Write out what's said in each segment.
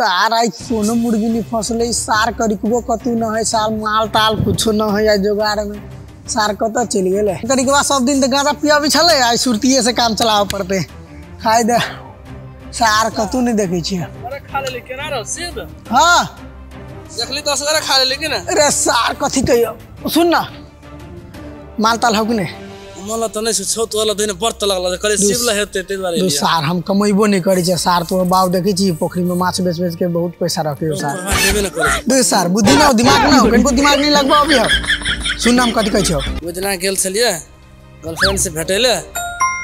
तार आई कोनो मुर्गी नहीं फसले सार करिकबो कतु न है साल माल ताल कुछो न है जोगाड़ में सार कत चल गेले करिकबा सब दिन गांजा पिया भी छले आई सुरतिये से काम चलाव पड़ते खाई दे सार कतु नहीं देखे छी अरे खा ले केना रो सेब हां देखली 10 बार खा ले ना अरे सार कथि कहियो सुन ना माल ताल हो कि नहीं मला त नै छौ तो वाला दिन बर्त लागला करे शिवला हेते ते बारे सार हम कमैबो नहीं करै छै सार तो बाव देखै छी पोखरी में माछ बेच बेच के बहुत पैसा रखियो सार देबे न करे दे सार बुद्धि न दिमाग न कनको दिमाग नहीं लगबो अभी सुन नाम कथि कहै छौ ओ दिना गेल छलिए गर्लफ्रेंड से भेटैले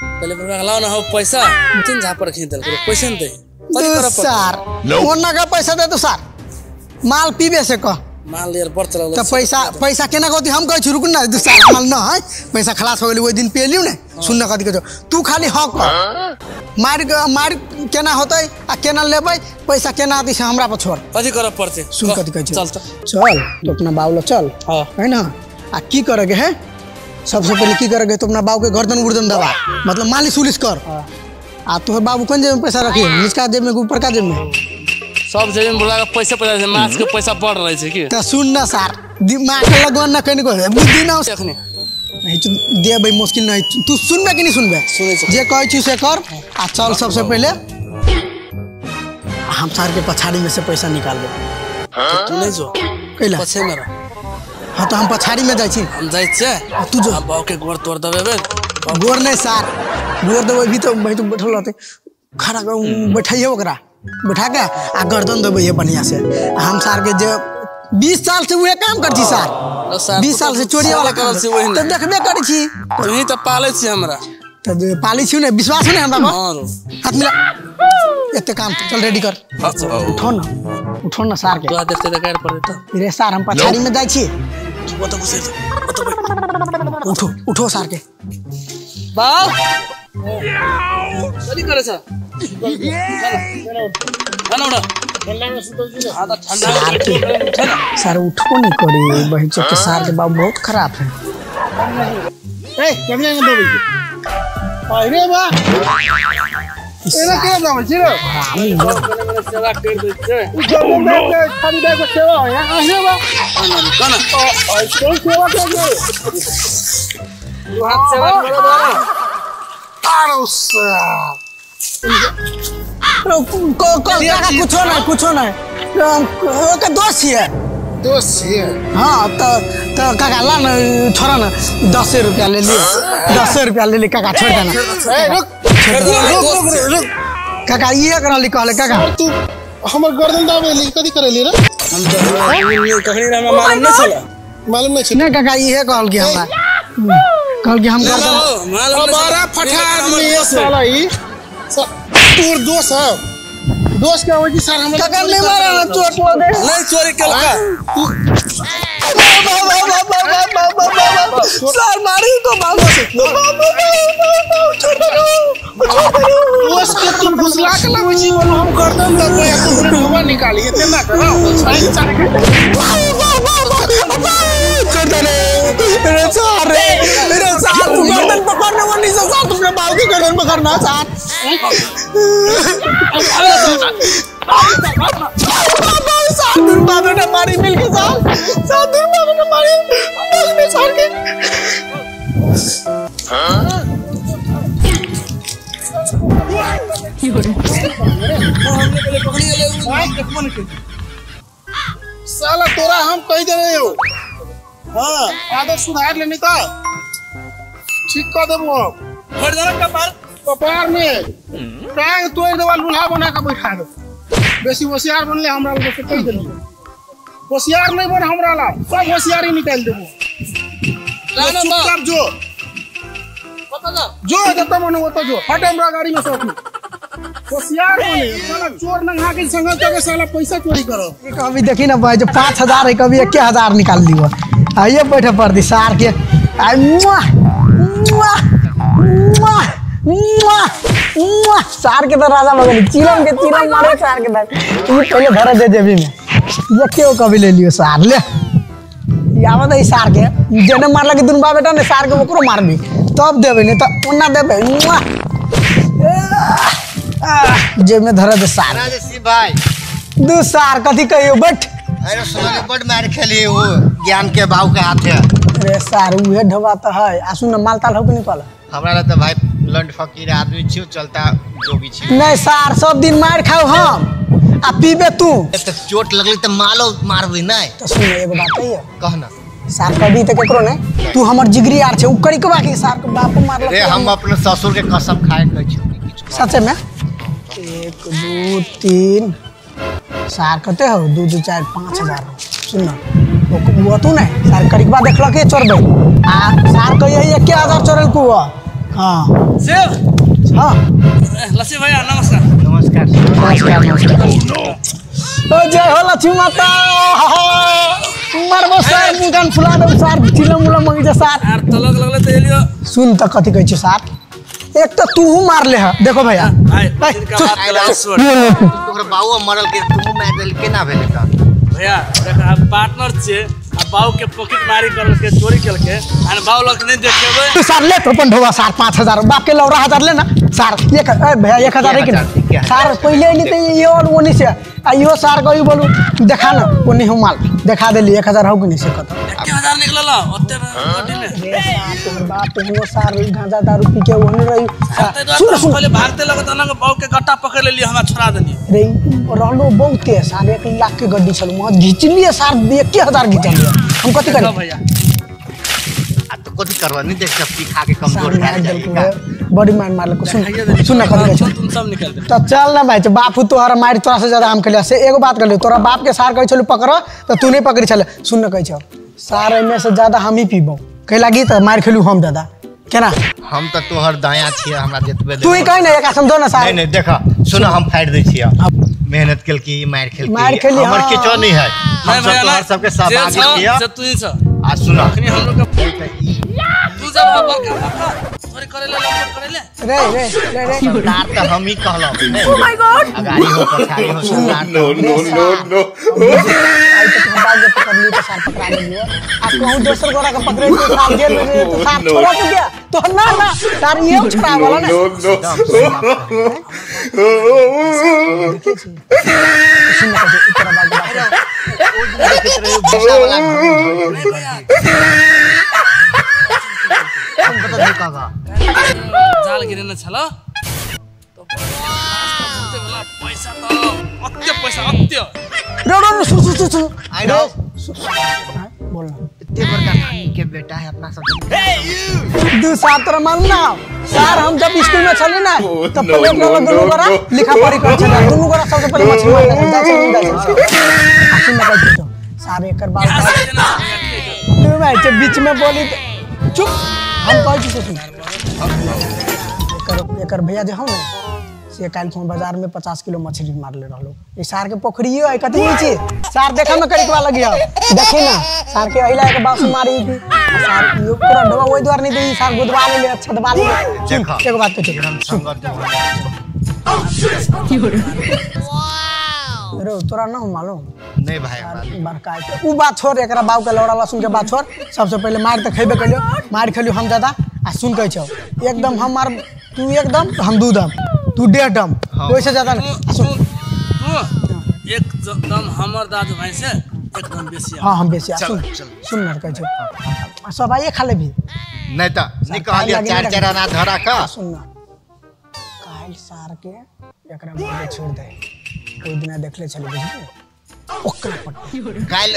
पहले पर लाओ ना हो पैसा 3 झापर खींच देल करे पैसा न दे कथि करब सार कोना का पैसा दे तो सार माल पीबे से कह माल यार बर्त लागला त पैसा केना कहती हम कहै छी रुक ना सार माल न है पैसा खलास हो गेलै ओइ दिन पेलिउ ने सुन न कथि कहै छौ तू खाली हक मार केना होतै आ केना लेबै पैसा केना आती से हमरा पर छोड़ कथि करब पड़ते सुन कथि कहै छौ चल तो अपना बावला चल हां है ना आ की करेगे है सबसे पहले की करेगे तो अपना बाबू के गर्दन उर्दन दबा मतलब मालिश उलिश कर आ तोहर बाबू कौन जेब में पैसा रखी निचका जेब में ऊपर का जेब में सब जेब में बोला पैसा पैसा माछ के पैसा बढ़ रहे छै की त सुन ना सार दिमाग के लगन ना कनी को बुद्धि ना एखनी नहीं तो देबै मुश्किल नहीं तू सुनबे कि नहीं सुनबे सुनै जे कहै छी से कर आ चल सबसे पहले हम सार के पछाड़ी में से पैसा निकालबे तू नहीं जो कैला पछे में रह हां तो हम पछाड़ी में जाई छी हम जाई छै तू जो बाव के गोर तोड़ देबे गोर नहीं सार गोर देबै भी तो भाई तो बैठल रहते खड़ा बैठाइए ओकरा बैठा के आ गर्दन देबै ये बढ़िया से हम सार के जे 20 साल से वही काम करती सार 20 साल से चोरी वाला काम से वही तो देखबे करै छी तुही त पाले छी हमरा तो पाली छी ने विश्वास है हमरा हां हाथ मिला एते काम चल रेडी कर उठो ना सार के तू देखते त कर पड़े त रे सार हम पछाड़ी में जाई छी वो तो घुसे वो तो उठो सार के बाव कथि करे छ खाना सार उठो नहीं करे बहन के सार के बाबू बहुत खराब है ए केना न देबै अरे बा एना के जाव छी रे सेवा कर दे छै जब मैं खाली दे के सेवा है आहे बा कना तो सेवा कर दे तू हाथ सेवा कर दो कुछो नहीं का दोस्त है हाँ तो काका ला ना छोड़ा ना 10 रुपया ले लिए 10 रुपया ले लिए काका छोड़ देना रुक काका ये करा ली कहले काका तू हमर गर्दन दाबे ली कथि करे ली रे हम तो कखनी रे मालूम नहीं छला नहीं काका ये कहल के हमरा कहल के हम मालूम बड़ा फटा आदमी है साला ई तोर दोस्त है दोस्त के वजह से हमरा काका नहीं मारा ना चोट लगे नहीं चोरी केलका सर मारी तो बाबू दोस्त के तुम घुसला के लगे छी बोल हम गर्दन दबे तू हवा निकाली एते ना करो साइन सारे मेरे साथ गर्दन पकड़ने वाली से साथ तुमने बाल की गर्दन पकड़ना साथ बाबू ने मारी मिल के साथ बाबू ने मारी मिल में सार के साला तोरा हम कह दे रहे हो हां आदत सुधार लेनी तो ठीक कर देबो हट जाना कपार में टांग तोड़ देवा लूल्हा बना के बैठा दे बेसी होशियार बनले हमरा लोग से कह देली होशियार नहीं बन हमरा ला सब होशियारी निकाल देबो चुपचाप जो जो जता मन वो तो जो हट हमरा गाड़ी में से होशियार बने साला चोर नंगा के संग के साला पैसा चोरी करो कभी देखी ना भाई जो 5000 है कभी 1000 निकाल लियो आइए बैठे पड़ती सार के सार के तो राजा मगन चिलम मारे सार के तू पहले भर दे जेबी में ये क्यों कभी ले लियो सार ले यावत है सार के जेने मारला के दुनबा बेटा ने सार के ओकरो मारबी तब देबे नहीं तो ओना देबे जेब में धरा दे सार राजेश भाई दू सार कथी कहियो बैठ। अरे सुनले बड़ मार खेली वो ज्ञान के भाव के हाथ है। अरे सार उहे ढबा तो है आ सुन माल ताल हो कि नहीं पाला हमरा तो भाई लंड फकीर आदमी छियो चलता जो भी छी। नहीं सार सब दिन मार खाओ हम आ पीबे तू। तो चोट लगली तो मालो मारबे नहीं। तो सुन एगो बात कहियो कहना सार कभी तक केकरो नहीं तू हमर जिगरी यार छे उ करी के बाकी सार के बाप मारल। रे हम अपने ससुर के कसम खाए कहै छी। सच में 1 2 3 सार कते हो 2 2 4 5 हजार सुन वो तू नहीं सार करी के बाद देखल के चोरबे आ सार कहिए 1000 चोरल को हां सेव हां लस्सी भैया नमस्कार। नमस्कार। ओ जय हो लक्ष्मी माता मरबो सार मुकान फुला दे सार चिलम मुला मंगी जा सार यार तलक लगले तो एलियो सुन त कथि कहै छ सार एक तो तू मारले है देखो भैया भाई इनका बात के लास्ट तोहर बाऊ मरल के तू मार देल केना भेले त भैया देख आप पार्टनर छे आ बाऊ के पॉकेट मारी कर के चोरी कर के आ बाऊ लोग नहीं देखेबे तू सार ले तो अपन ढोवा सार 5000 बाप के लौरा 1000 ले ना सार एक भैया 1000 है कि सार पहले ली तो ये और ओनी से आ यो सार कही बोलू देखा ना ओनी हम माल देखा देली 1000 हो कि नहीं से कत 1000 निकलल ओते बडी में तोहर बाप तो सार गांजा दारू पी के ओनी रही सुन सुन पहले भागते लगत ना बाऊ के गट्टा पकड़ लेली हमरा छोड़ा देनी रे रहलो बहुते सार 1 लाख के गड्डी चल मत घिच लिए सार 1000 घिचल हम कथि करी भैया आ तो कथि करवा नहीं देख सब खा के कमजोर सार कर मार जाएगा। बड़ी मार मार को सुन सुन ना कथि कहै तुम सब निकल दे तो चल ना भाई बापू तोहरा मारी तोरा से ज्यादा हम कहलिया से एगो बात कर ले तोरा बाप के सार कहै छलु पकड़ तो तू नहीं पकड़ी छले सुन ना कहै छ सार में से ज्यादा हम ही पीबो कह लागी तो मार खेलू हम ज्यादा केना हम तो तोहर दाया छिए हमरा जतबे तू ही कह ना एक समझो ना सार नहीं नहीं देखा सुनो हम फाड़ दै छिए मेहनत केल की मार खेल की हमर किछो नहीं है हम सब तोहर सबके सहभागी छिए से तू ही छ आ सुनो अखनी हम लोग तू जब अपन सॉरी करे ले करे ले रे सरदार तो हम ही कहलो ओ माय गॉड अगाड़ी हो पछाड़ी हो सरदार no. आई तो बात जब पकड़ ली तो सार पकड़ा लियो आ कहूं दोसर गोरा के पकड़े के सार जेल में तो सार छोड़ा तो गया तो ना ना सार ये छोड़ा वाला ना सुन ना जो इतना बात भाषा वाला हम पता नहीं कागा जाल गिरने छला तो बोलते वाला पैसा तो अत्य रो सु आई नो बोल ना इतने बड़का नानी के बेटा है अपना सब दू सात तर मानना सर हम जब स्कूल में चले ना तो पहले दोनों गोरा लिखा पढ़ी कर चला दोनों गोरा सबसे पहले मछली मार जाए सुन ना कहते तो सारे कर बात तू भाई जब बीच में बोली चुप हम कह छी सुन एकर भैया जे हम से काल को बाजार में 50 किलो मछली मार ले रहलो ई सार के पोखरियो है कथि छी सार देखा में करी के लगी देखी ना सार के अइला के बास मारी थी सार यो पूरा डबा ओइ द्वार नहीं दे सार गुदवा ले अच्छा दबा ले देखो एगो बात कह हम संगत रो तोरा ना मालूम नहीं भाई हमरा बड़का उ बात छोड़ एकरा बाऊ के लौड़ा लहसुन के बात छोड़ सबसे पहले मार त खइबे कलियो मार खेलियो हम ज्यादा आ सुन कह छौ एकदम हम मार तू एकदम हम दूधम तू 1.5 डम ओइसे ज्यादा नहीं सुन तू एकदम हमर दाद भाई से एकदम बेसी हां हम बेसी सुन सुन ना कह छौ सब आइए खा ले भी नहीं तो नहीं कहलिया चार चार आना धरा का सुन ना काल सार के एकरा मारे छोड़ दे कोई दिन देखले चले बुझली ओकरा पट काल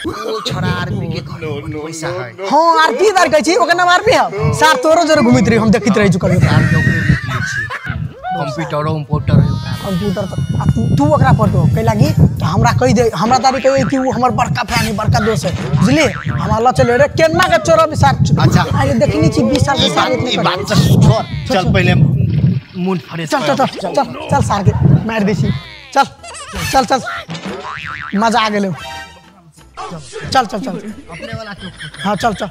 ओ छोरा आर्मी के पैसा है हां आरती दार कहै छी ओकर नाम आरपी है सार तोरो जरे घुमित रही हम देखित रही चुकल कार के ऊपर निकले छी कंप्यूटर कंप्यूटर है कंप्यूटर तो तू ओकरा फोटो कह लागी तो हमरा कह दे हमरा तारी कहे कि वो हमर बड़का फैन बड़का दोस्त है बुझली हमरा ल चले रे केना के चोरा भी सार अच्छा अरे देखनी छी 20 साल के साल ये इतने बात छोड़ चल पहले मुंड फ्रेश चल चल चल चल चल सार के मार देसी चल चल चल मजा आ गेलो चल चल चल अपने वाला चुप हां चल चल